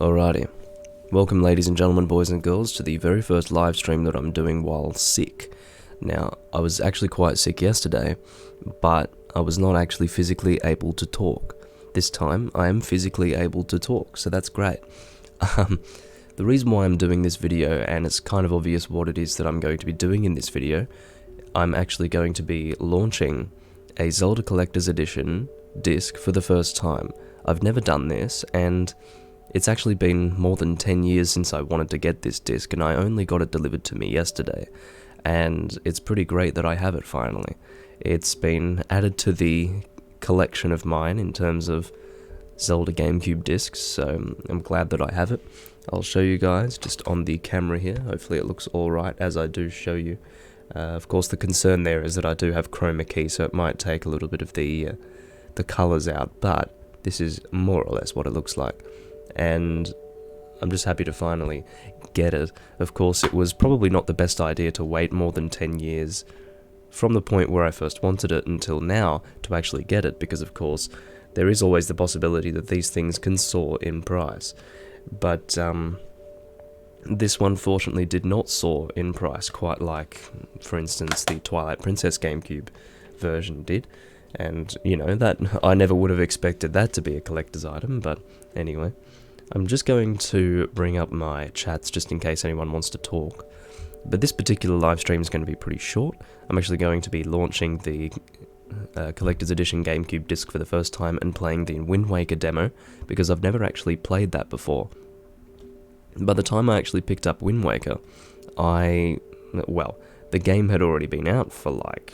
Alrighty. Welcome ladies and gentlemen, boys and girls, to the very first live stream that I'm doing while sick. Now, I was actually quite sick yesterday, but I was not actually physically able to talk. This time, I am physically able to talk, so that's great. The reason why I'm doing this video, and it's kind of obvious what it is that I'm going to be doing in this video, I'm actually going to be launching a Zelda Collector's Edition disc for the first time. I've never done this, and it's actually been more than 10 years since I wanted to get this disc, and I only got it delivered to me yesterday. And it's pretty great that I have it finally. It's been added to the collection of mine in terms of Zelda Gamecube discs, so I'm glad that I have it. I'll show you guys just on the camera here. Hopefully it looks alright as I do show you. Of course, the concern there is that I do have chroma key, so it might take a little bit of the colours out, but this is more or less what it looks like. And I'm just happy to finally get it. Of course, it was probably not the best idea to wait more than 10 years from the point where I first wanted it until now to actually get it, because of course there is always the possibility that these things can soar in price. But this one fortunately did not soar in price, quite like, for instance, the Twilight Princess Gamecube version did. And, you know, that I never would have expected that to be a collector's item, but anyway. I'm just going to bring up my chats just in case anyone wants to talk. But this particular live stream is going to be pretty short. I'm actually going to be launching the Collector's Edition GameCube disc for the first time and playing the Wind Waker demo, because I've never actually played that before. By the time I actually picked up Wind Waker, well, the game had already been out for like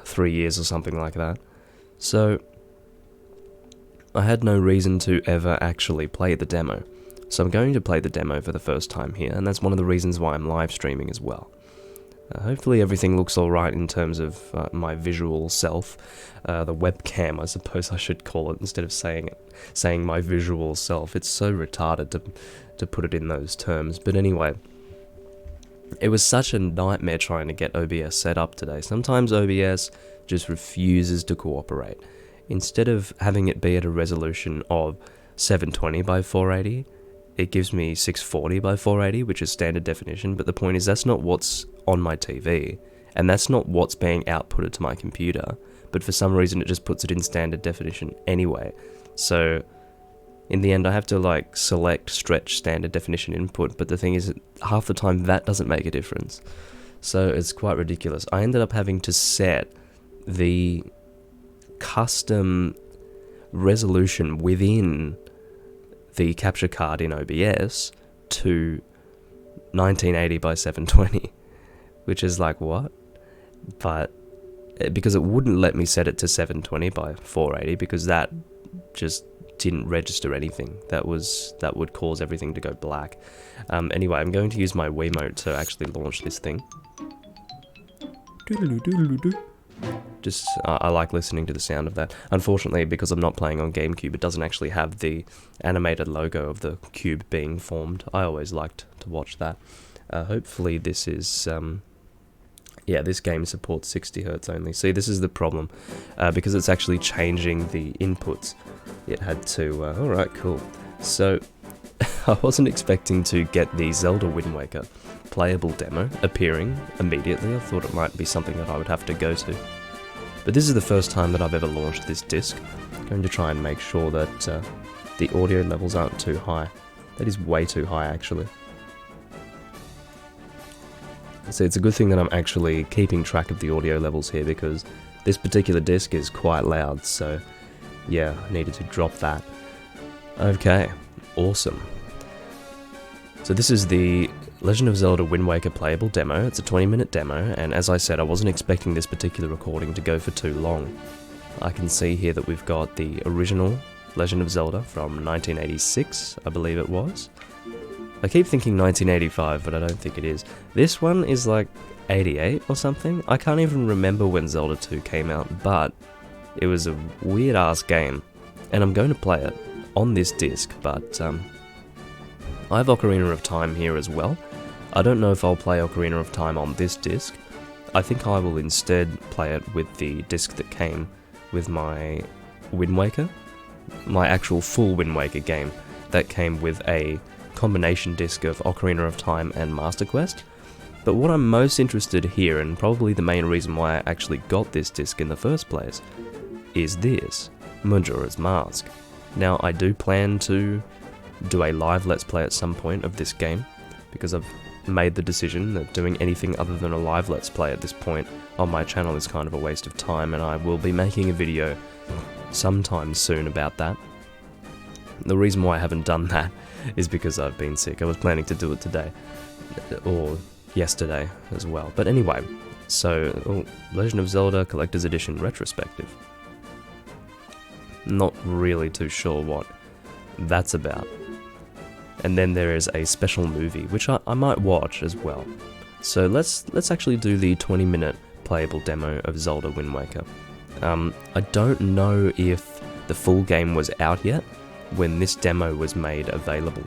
3 years or something like that. So I had no reason to ever actually play the demo. So I'm going to play the demo for the first time here, and that's one of the reasons why I'm live streaming as well. Hopefully everything looks alright in terms of my visual self. The webcam, I suppose I should call it, instead of saying my visual self. It's so retarded to put it in those terms. But anyway, it was such a nightmare trying to get OBS set up today. Sometimes OBS just refuses to cooperate. Instead of having it be at a resolution of 720 by 480, it gives me 640 by 480, which is standard definition, but the point is that's not what's on my TV, and that's not what's being outputted to my computer, but for some reason it just puts it in standard definition anyway. So in the end I have to like select stretch standard definition input, but the thing is half the time that doesn't make a difference. So it's quite ridiculous. I ended up having to set the custom resolution within the capture card in OBS to 1980 by 720, which is like, what? But because it wouldn't let me set it to 720 by 480, because that just didn't register anything. That would cause everything to go black. Anyway, I'm going to use my Wiimote to actually launch this thing. Just, I like listening to the sound of that. Unfortunately, because I'm not playing on Gamecube, it doesn't actually have the animated logo of the cube being formed. I always liked to watch that. Hopefully this is, yeah, this game supports 60 Hz only. See, this is the problem. Because it's actually changing the inputs, it had to, alright, cool. So, I wasn't expecting to get the Zelda Wind Waker playable demo appearing immediately. I thought it might be something that I would have to go to. But this is the first time that I've ever launched this disc. I'm going to try and make sure that the audio levels aren't too high. That is way too high, actually. So it's a good thing that I'm actually keeping track of the audio levels here, because this particular disc is quite loud, so yeah, I needed to drop that. Okay, awesome. So this is the Legend of Zelda Wind Waker playable demo. It's a 20-minute demo, and as I said, I wasn't expecting this particular recording to go for too long. I can see here that we've got the original Legend of Zelda from 1986, I believe it was. I keep thinking 1985, but I don't think it is. This one is like 88 or something. I can't even remember when Zelda 2 came out, but it was a weird-ass game, and I'm going to play it on this disc, but I have Ocarina of Time here as well. I don't know if I'll play Ocarina of Time on this disc. I think I will instead play it with the disc that came with my Wind Waker, my actual full Wind Waker game. that came with a combination disc of Ocarina of Time and Master Quest. But what I'm most interested here, and probably the main reason why I actually got this disc in the first place, is this, Majora's Mask. Now, I do plan to do a live Let's Play at some point of this game, because I've made the decision that doing anything other than a live Let's Play at this point on my channel is kind of a waste of time, and I will be making a video sometime soon about that. The reason why I haven't done that is because I've been sick. I was planning to do it today, or yesterday as well. But anyway, so Legend of Zelda Collector's Edition Retrospective. Not really too sure what that's about. And then there is a special movie, which I might watch as well. So let's actually do the 20-minute playable demo of Zelda Wind Waker. I don't know if the full game was out yet when this demo was made available.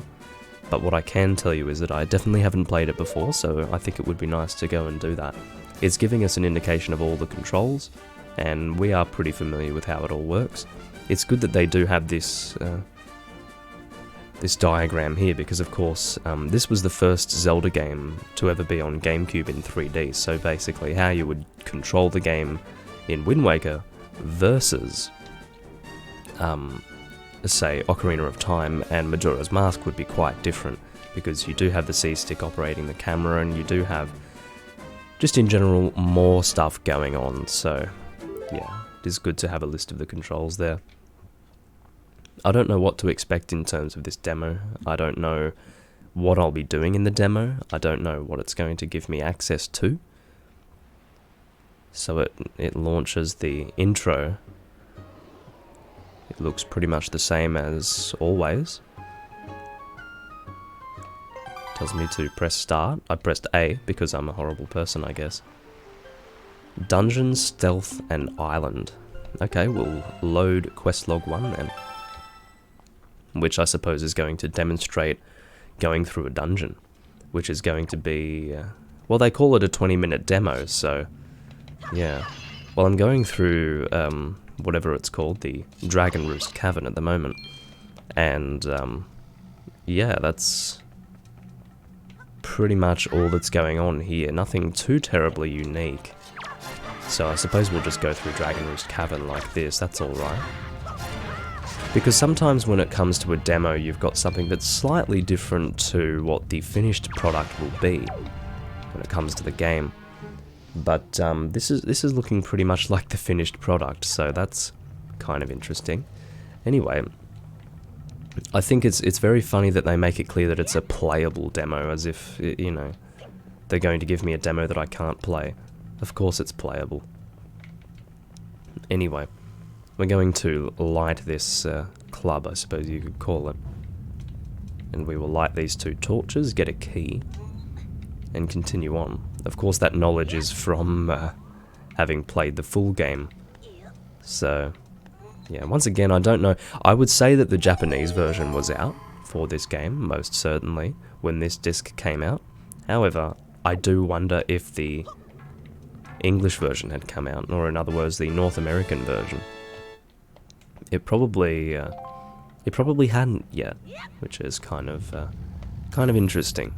But what I can tell you is that I definitely haven't played it before, so I think it would be nice to go and do that. It's giving us an indication of all the controls, and we are pretty familiar with how it all works. It's good that they do have this this diagram here, because of course this was the first Zelda game to ever be on Gamecube in 3D, so basically how you would control the game in Wind Waker versus say Ocarina of Time and Majora's Mask would be quite different, because you do have the C-stick operating the camera, and you do have, just in general, more stuff going on, so yeah, it is good to have a list of the controls there. I don't know what to expect in terms of this demo. I don't know what I'll be doing in the demo. I don't know what it's going to give me access to. So it launches the intro. It looks pretty much the same as always. Tells me to press start. I pressed A because I'm a horrible person, I guess. Dungeon, Stealth, and Island. Okay, we'll load quest log 1 then. Which I suppose is going to demonstrate going through a dungeon. Which is going to be... well, they call it a 20-minute demo, so... yeah. Well, I'm going through... whatever it's called, the Dragon Roost Cavern at the moment. And, yeah, that's pretty much all that's going on here. Nothing too terribly unique. So I suppose we'll just go through Dragon Roost Cavern like this, that's alright. Because sometimes when it comes to a demo, you've got something that's slightly different to what the finished product will be when it comes to the game. But this is looking pretty much like the finished product, so that's kind of interesting. Anyway, I think it's very funny that they make it clear that it's a playable demo, as if, you know, they're going to give me a demo that I can't play. Of course it's playable. Anyway, we're going to light this club, I suppose you could call it. And we will light these 2 torches, get a key, and continue on. Of course, that knowledge is from having played the full game. So, yeah, once again, I don't know. I would say that the Japanese version was out for this game, most certainly, when this disc came out. However, I do wonder if the English version had come out, or in other words, the North American version. It probably hadn't yet, which is kind of interesting.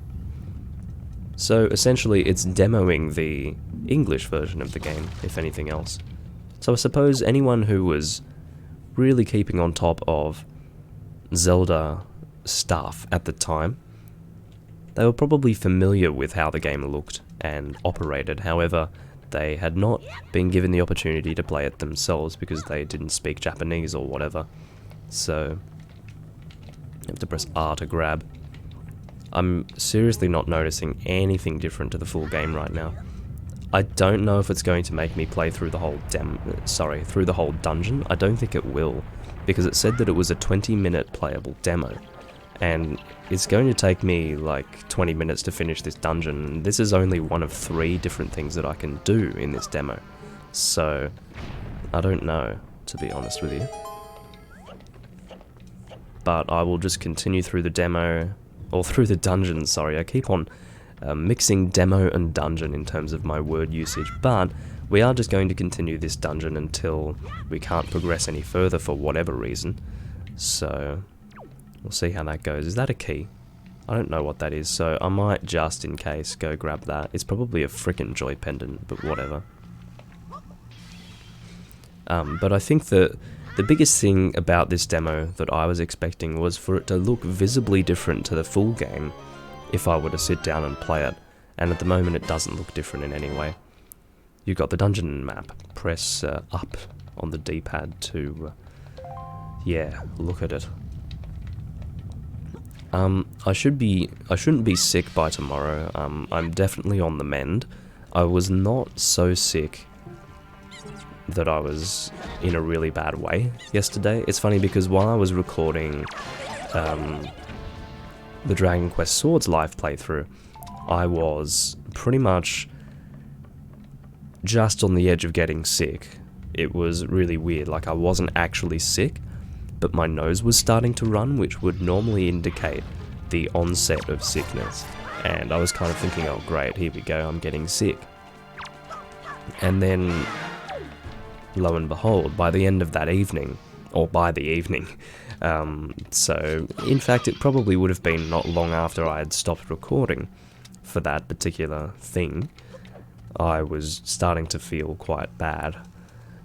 So essentially it's demoing the English version of the game, if anything else. So I suppose anyone who was really keeping on top of Zelda stuff at the time, they were probably familiar with how the game looked and operated. However, they had not been given the opportunity to play it themselves because they didn't speak Japanese or whatever. So you have to press R to grab. I'm seriously not noticing anything different to the full game right now. I don't know if it's going to make me play through the whole through the whole dungeon. I don't think it will, because it said that it was a 20-minute playable demo, and it's going to take me like 20 minutes to finish this dungeon. This is only one of 3 different things that I can do in this demo, so I don't know, to be honest with you. But I will just continue through the demo, or through the dungeon, sorry. I keep on mixing demo and dungeon in terms of my word usage, but we are just going to continue this dungeon until we can't progress any further for whatever reason. So We'll see how that goes. Is that a key? I don't know what that is, so I might, just in case, go grab that. It's probably a frickin' joy pendant, but whatever. But I think that the biggest thing about this demo that I was expecting was for it to look visibly different to the full game if I were to sit down and play it, and at the moment it doesn't look different in any way. You've got the dungeon map. Press up on the D-pad to, yeah, look at it. I shouldn't be sick by tomorrow. I'm definitely on the mend. I was not so sick that I was in a really bad way yesterday. It's funny because while I was recording the Dragon Quest Swords live playthrough, I was pretty much just on the edge of getting sick. It was really weird, like I wasn't actually sick, but my nose was starting to run, which would normally indicate the onset of sickness. And I was kind of thinking, oh great, here we go, I'm getting sick. And then, lo and behold, by the end of that evening, or by the evening, so in fact it probably would have been not long after I had stopped recording for that particular thing, I was starting to feel quite bad.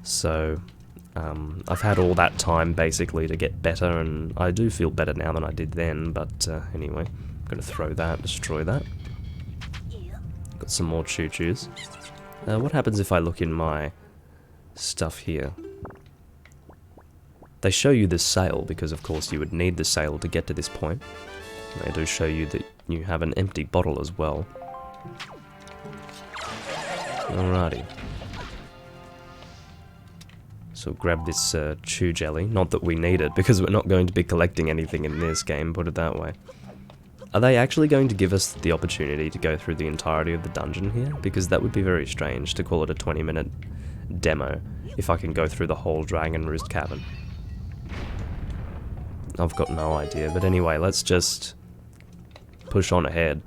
So I've had all that time basically to get better, and I do feel better now than I did then, but anyway, I'm going to throw that, destroy that. Got some more choo-choos. What happens if I look in my stuff here? They show you the sail, because of course you would need the sail to get to this point. They do show you that you have an empty bottle as well. Alrighty. So grab this chew jelly. Not that we need it, because we're not going to be collecting anything in this game, put it that way. Are they actually going to give us the opportunity to go through the entirety of the dungeon here? Because that would be very strange to call it a 20-minute demo if I can go through the whole Dragon Roost Cavern. I've got no idea, but anyway, let's just push on ahead.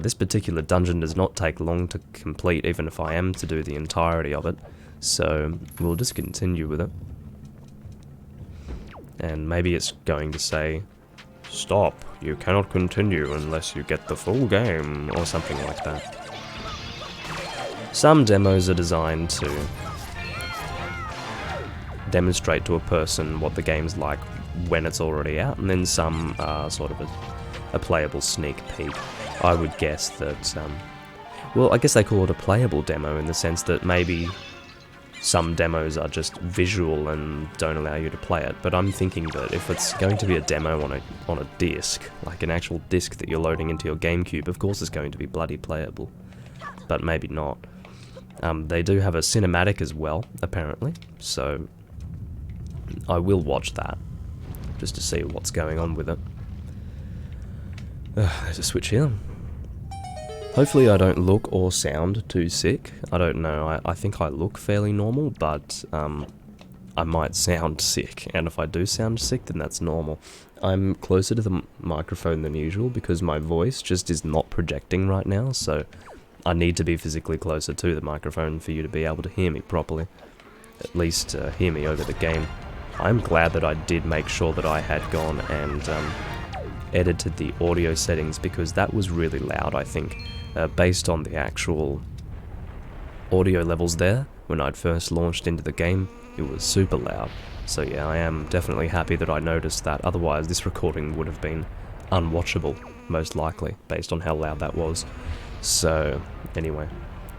This particular dungeon does not take long to complete, even if I am to do the entirety of it, so we'll just continue with it. And maybe it's going to say, stop, you cannot continue unless you get the full game, or something like that. Some demos are designed to demonstrate to a person what the game's like when it's already out, and then some are sort of a playable sneak peek. I would guess that, well, I guess they call it a playable demo in the sense that maybe some demos are just visual and don't allow you to play it, but I'm thinking that if it's going to be a demo on a disc, like an actual disc that you're loading into your Gamecube, of course it's going to be bloody playable, but maybe not. They do have a cinematic as well, apparently, so I will watch that, just to see what's going on with it. There's a switch here. Hopefully I don't look or sound too sick. I don't know, I think I look fairly normal, but I might sound sick, and if I do sound sick, then that's normal. I'm closer to the microphone than usual because my voice just is not projecting right now, so I need to be physically closer to the microphone for you to be able to hear me properly. At least hear me over the game. I'm glad that I did make sure that I had gone and edited the audio settings, because that was really loud, I think. Based on the actual audio levels there, when I'd first launched into the game, it was super loud. So yeah, I am definitely happy that I noticed that, otherwise this recording would have been unwatchable, most likely, based on how loud that was. So, anyway,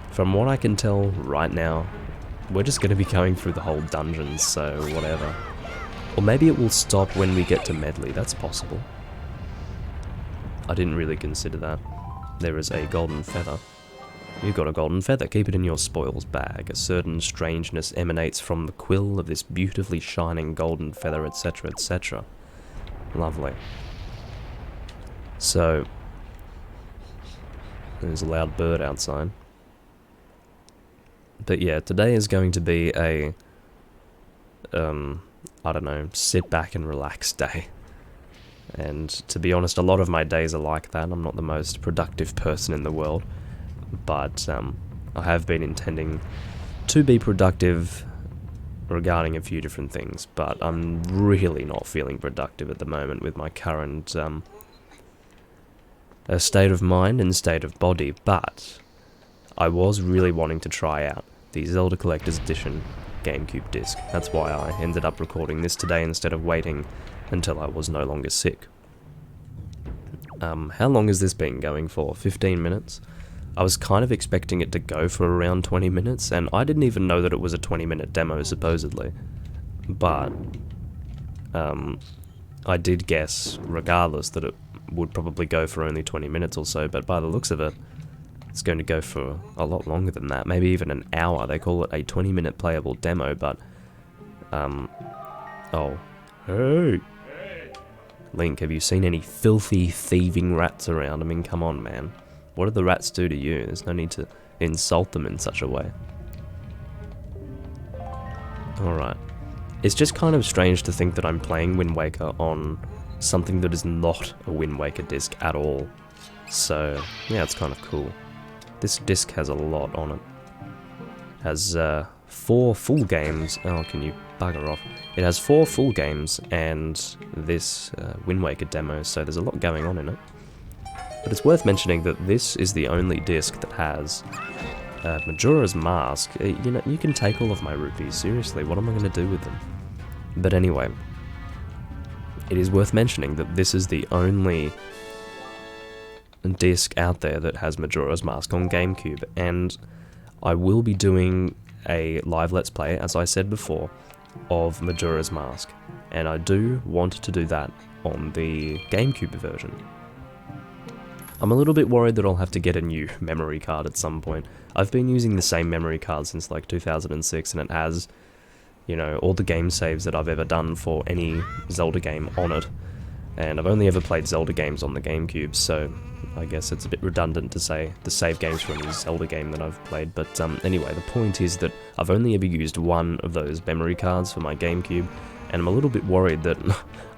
from what I can tell right now, we're just going to be going through the whole dungeon, so whatever. Or maybe it will stop when we get to Medley, that's possible. I didn't really consider that. There is a golden feather. You've got a golden feather, keep it in your spoils bag. A certain strangeness emanates from the quill of this beautifully shining golden feather, etc, etc. Lovely. So, there's a loud bird outside. But yeah, today is going to be a, I don't know, sit back and relax day. And to be honest, a lot of my days are like that. I'm not the most productive person in the world, but I have been intending to be productive regarding a few different things, but I'm really not feeling productive at the moment with my current state of mind and state of body, but I was really wanting to try out the Zelda Collector's Edition Gamecube disc. That's why I ended up recording this today instead of waiting until I was no longer sick. How long has this been going for? 15 minutes? I was kind of expecting it to go for around 20 minutes, and I didn't even know that it was a 20-minute demo, supposedly. But, I did guess, regardless, that it would probably go for only 20 minutes or so, but by the looks of it, it's going to go for a lot longer than that, maybe even an hour. They call it a 20-minute playable demo, but, oh, hey! Link, have you seen any filthy, thieving rats around? I mean, come on, man. What did the rats do to you? There's no need to insult them in such a way. Alright. It's just kind of strange to think that I'm playing Wind Waker on something that is not a Wind Waker disc at all. So, yeah, it's kind of cool. This disc has a lot on it. Has 4 full games. Oh, can you bugger off? It has 4 full games and this Wind Waker demo, so there's a lot going on in it. But it's worth mentioning that this is the only disc that has Majora's Mask. You know, you can take all of my rupees, seriously, what am I going to do with them? But anyway, it is worth mentioning that this is the only disc out there that has Majora's Mask on Gamecube, and I will be doing a live Let's Play, as I said before, of Majora's Mask, and I do want to do that on the Gamecube version. I'm a little bit worried that I'll have to get a new memory card at some point. I've been using the same memory card since like 2006, and it has, you know, all the game saves that I've ever done for any Zelda game on it, and I've only ever played Zelda games on the Gamecube, so I guess it's a bit redundant to say the save games for any Zelda game that I've played, but anyway, the point is that I've only ever used one of those memory cards for my Gamecube, and I'm a little bit worried that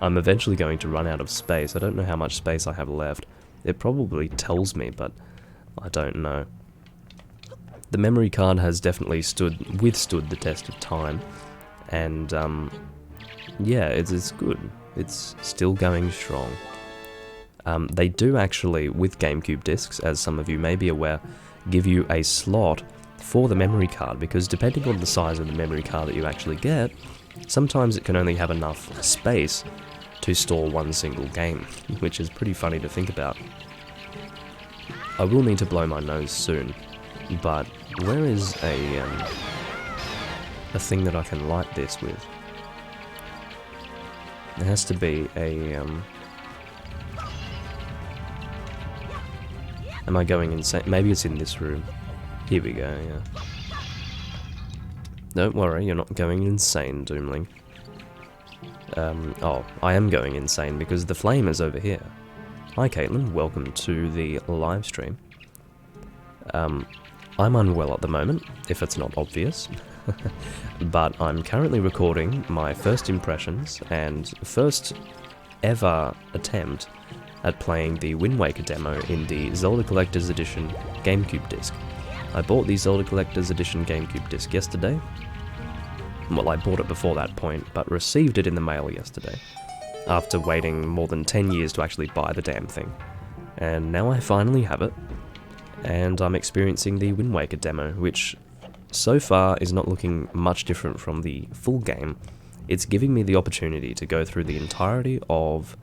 I'm eventually going to run out of space. I don't know how much space I have left. It probably tells me, but I don't know. The memory card has definitely withstood the test of time, and yeah, it's good. It's still going strong. They do actually, with Gamecube discs, as some of you may be aware, give you a slot for the memory card, because depending on the size of the memory card that you actually get, sometimes it can only have enough space to store one single game, which is pretty funny to think about. I will need to blow my nose soon, but where is a thing that I can light this with? There has to be a, am I going insane? Maybe it's in this room. Here we go, yeah. Don't worry, you're not going insane, Doomling. Oh, I am going insane because the flame is over here. Hi Caitlin, welcome to the live stream. I'm unwell at the moment, if it's not obvious. But I'm currently recording my first impressions and first ever attempt at playing the Wind Waker demo in the Zelda Collector's Edition Gamecube disc. I bought the Zelda Collector's Edition Gamecube disc yesterday. Well, I bought it before that point, but received it in the mail yesterday, after waiting more than 10 years to actually buy the damn thing. And now I finally have it, and I'm experiencing the Wind Waker demo, which so far is not looking much different from the full game. It's giving me the opportunity to go through the entirety of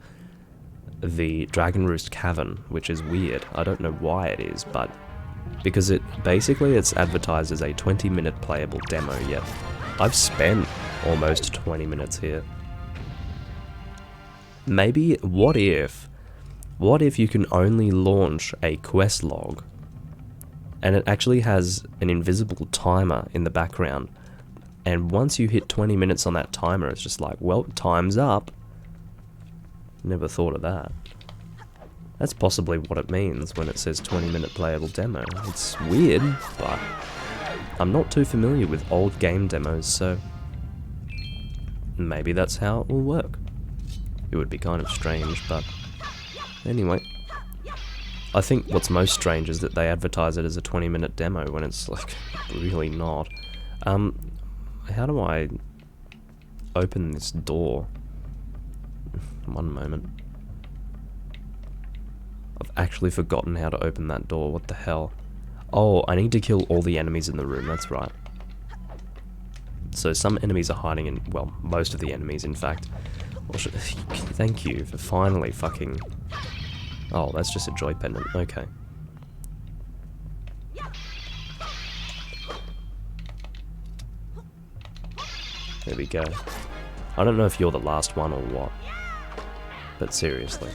the Dragon Roost Cavern, which is weird. I don't know why it is, but because it's advertised as a 20-minute playable demo, yet I've spent almost 20 minutes here. Maybe, what if you can only launch a quest log, and it actually has an invisible timer in the background, and once you hit 20 minutes on that timer, it's just like, well, time's up. Never thought of that. That's possibly what it means when it says 20-minute playable demo. It's weird, but I'm not too familiar with old game demos, so maybe that's how it will work. It would be kind of strange, but anyway. I think what's most strange is that they advertise it as a 20-minute demo when it's like really not. How do I open this door. One moment. I've actually forgotten how to open that door. What the hell? Oh, I need to kill all the enemies in the room, that's right. So some enemies are hiding in, well, most of the enemies, in fact. Thank you for finally fucking... Oh, that's just a joy pendant, okay. There we go. I don't know if you're the last one or what, but seriously.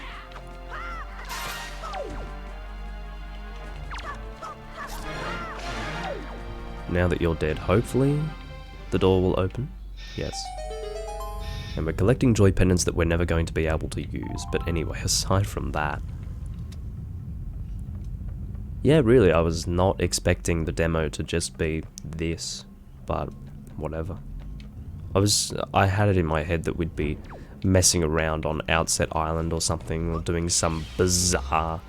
Now that you're dead, hopefully the door will open. Yes. And we're collecting joy pendants that we're never going to be able to use, but anyway, aside from that... Yeah, really, I was not expecting the demo to just be this, but whatever. I had it in my head that we'd be messing around on Outset Island or something, or doing some bizarre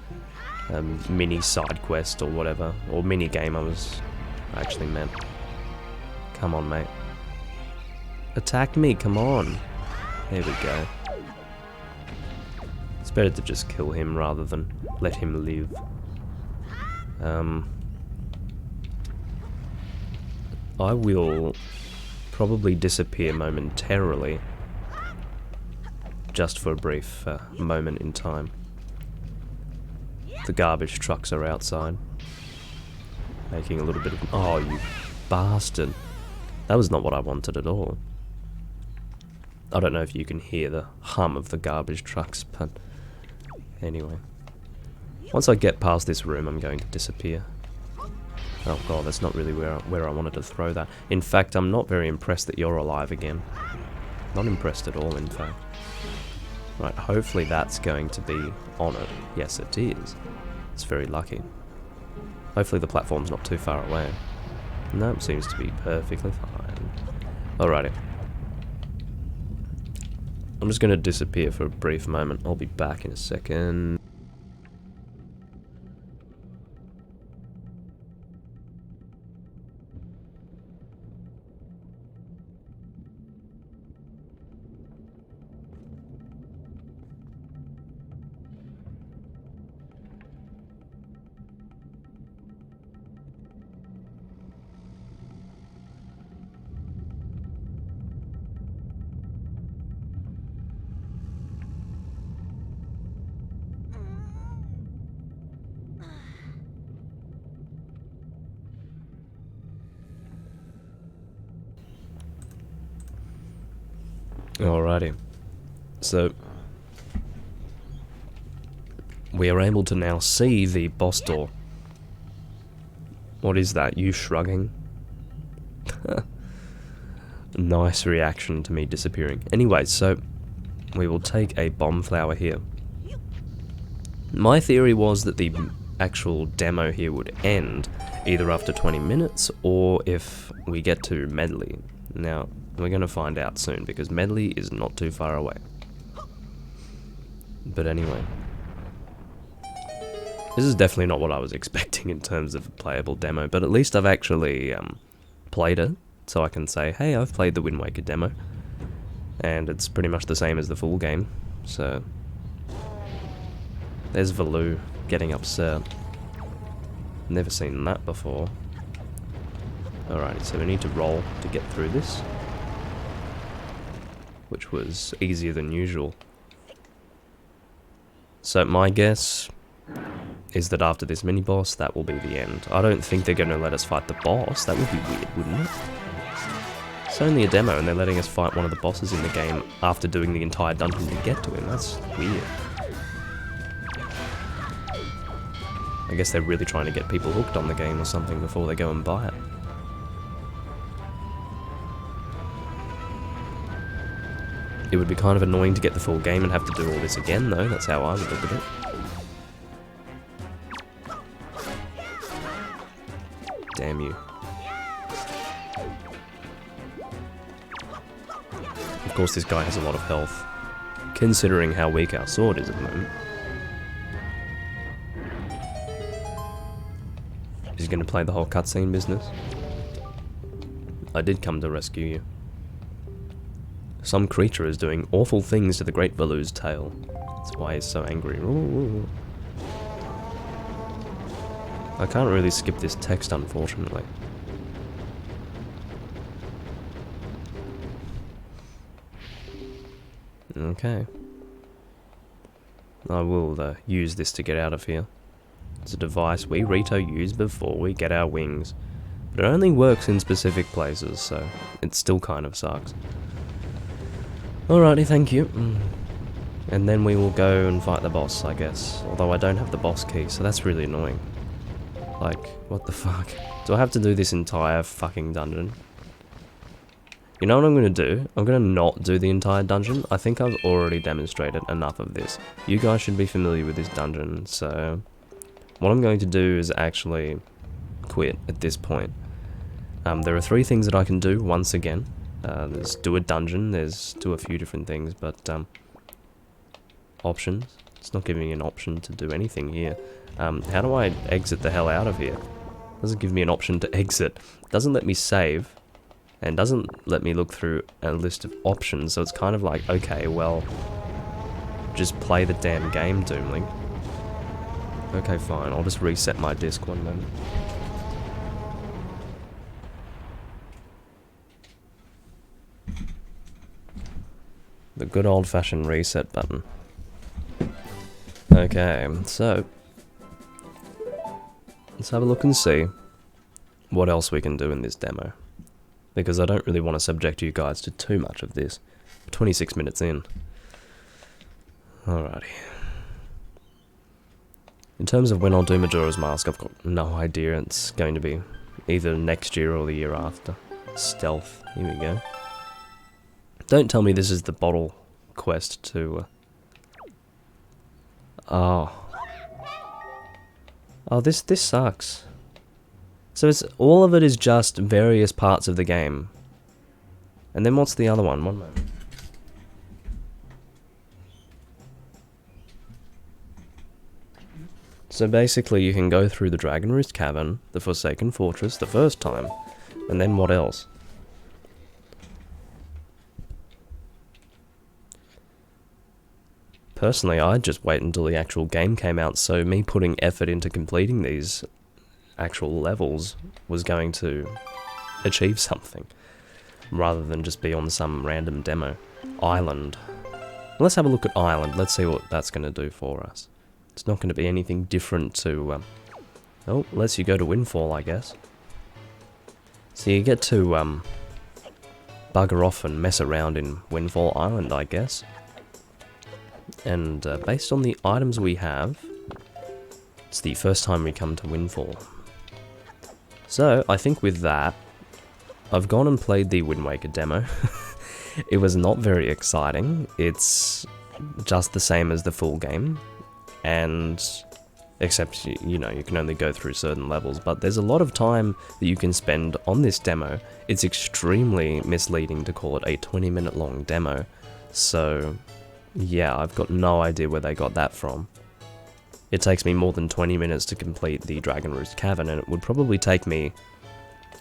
mini side quest or whatever, or mini game I actually meant. Come on, mate. Attack me, come on. There we go. It's better to just kill him rather than let him live. I will probably disappear momentarily, just for a brief moment in time. The garbage trucks are outside, making a little bit of... Oh, you bastard. That was not what I wanted at all. I don't know if you can hear the hum of the garbage trucks, but anyway. Once I get past this room, I'm going to disappear. Oh god, that's not really where I wanted to throw that. In fact, I'm not very impressed that you're alive again. Not impressed at all, in fact. Right, hopefully that's going to be on it. Yes, it is. It's very lucky. Hopefully the platform's not too far away. Nope, seems to be perfectly fine. Alrighty. I'm just going to disappear for a brief moment. I'll be back in a second. Alrighty, so we are able to now see the boss door. What is that? You shrugging? Nice reaction to me disappearing. Anyway, so we will take a bomb flower here. My theory was that the actual demo here would end either after 20 minutes or if we get to Medley. Now, we're going to find out soon, because Medley is not too far away. But anyway. This is definitely not what I was expecting in terms of a playable demo, but at least I've actually played it, so I can say, hey, I've played the Wind Waker demo. And it's pretty much the same as the full game, so... There's Valoo getting upset. Never seen that before. Alrighty, so we need to roll to get through this, which was easier than usual. So my guess is that after this mini-boss, that will be the end. I don't think they're going to let us fight the boss. That would be weird, wouldn't it? It's only a demo and they're letting us fight one of the bosses in the game after doing the entire dungeon to get to him. That's weird. I guess they're really trying to get people hooked on the game or something before they go and buy it. It would be kind of annoying to get the full game and have to do all this again, though. That's how I would look at it. Damn you. Of course, this guy has a lot of health, considering how weak our sword is at the moment. He's going to play the whole cutscene business. I did come to rescue you. Some creature is doing awful things to the Great Valu's tail. That's why he's so angry. Ooh. I can't really skip this text, unfortunately. Okay. I will use this to get out of here. It's a device we Rito use before we get our wings. But it only works in specific places, so it still kind of sucks. Alrighty, thank you. And then we will go and fight the boss, I guess. Although I don't have the boss key, so that's really annoying. Like, what the fuck? Do I have to do this entire fucking dungeon? You know what I'm going to do? I'm going to not do the entire dungeon. I think I've already demonstrated enough of this. You guys should be familiar with this dungeon, so... What I'm going to do is actually quit at this point. There are 3 things that I can do once again. There's do a dungeon, there's do a few different things, but options. It's not giving me an option to do anything here. How do I exit the hell out of here? Doesn't give me an option to exit. Doesn't let me save. And doesn't let me look through a list of options, so it's kind of like, okay, well, just play the damn game, Doomling. Okay, fine, I'll just reset my disc one moment. The good old-fashioned reset button. Okay, so let's have a look and see what else we can do in this demo. Because I don't really want to subject you guys to too much of this. 26 minutes in. Alrighty. In terms of when I'll do Majora's Mask, I've got no idea. It's going to be either next year or the year after. Stealth. Here we go. Don't tell me this is the bottle quest to... Oh, this sucks. So it's all of it is just various parts of the game. And then what's the other one? One moment. So basically you can go through the Dragon Roost Cavern, the Forsaken Fortress, the first time, and then what else? Personally, I'd just wait until the actual game came out, so me putting effort into completing these actual levels was going to achieve something, rather than just be on some random demo. Island. Let's have a look at Island, let's see what that's going to do for us. It's not going to be anything different to, oh, lets you go to Windfall, I guess. So you get to, bugger off and mess around in Windfall Island, I guess. And, based on the items we have, it's the first time we come to Windfall. So, I think with that, I've gone and played the Wind Waker demo. It was not very exciting. It's just the same as the full game. And, except, you know, you can only go through certain levels. But there's a lot of time that you can spend on this demo. It's extremely misleading to call it a 20-minute long demo. So, yeah, I've got no idea where they got that from. It takes me more than 20 minutes to complete the Dragon Roost Cavern, and it would probably take me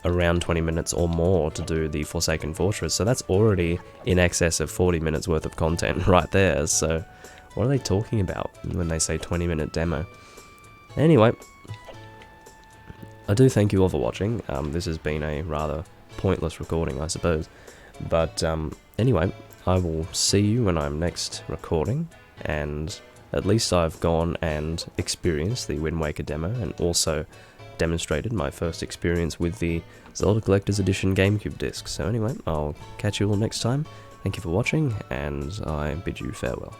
around 20 minutes or more to do the Forsaken Fortress, so that's already in excess of 40 minutes worth of content right there, so what are they talking about when they say 20-minute demo? Anyway, I do thank you all for watching. This has been a rather pointless recording, I suppose, but anyway, I will see you when I'm next recording, and at least I've gone and experienced the Wind Waker demo, and also demonstrated my first experience with the Zelda Collector's Edition Gamecube disc. So anyway, I'll catch you all next time. Thank you for watching, and I bid you farewell.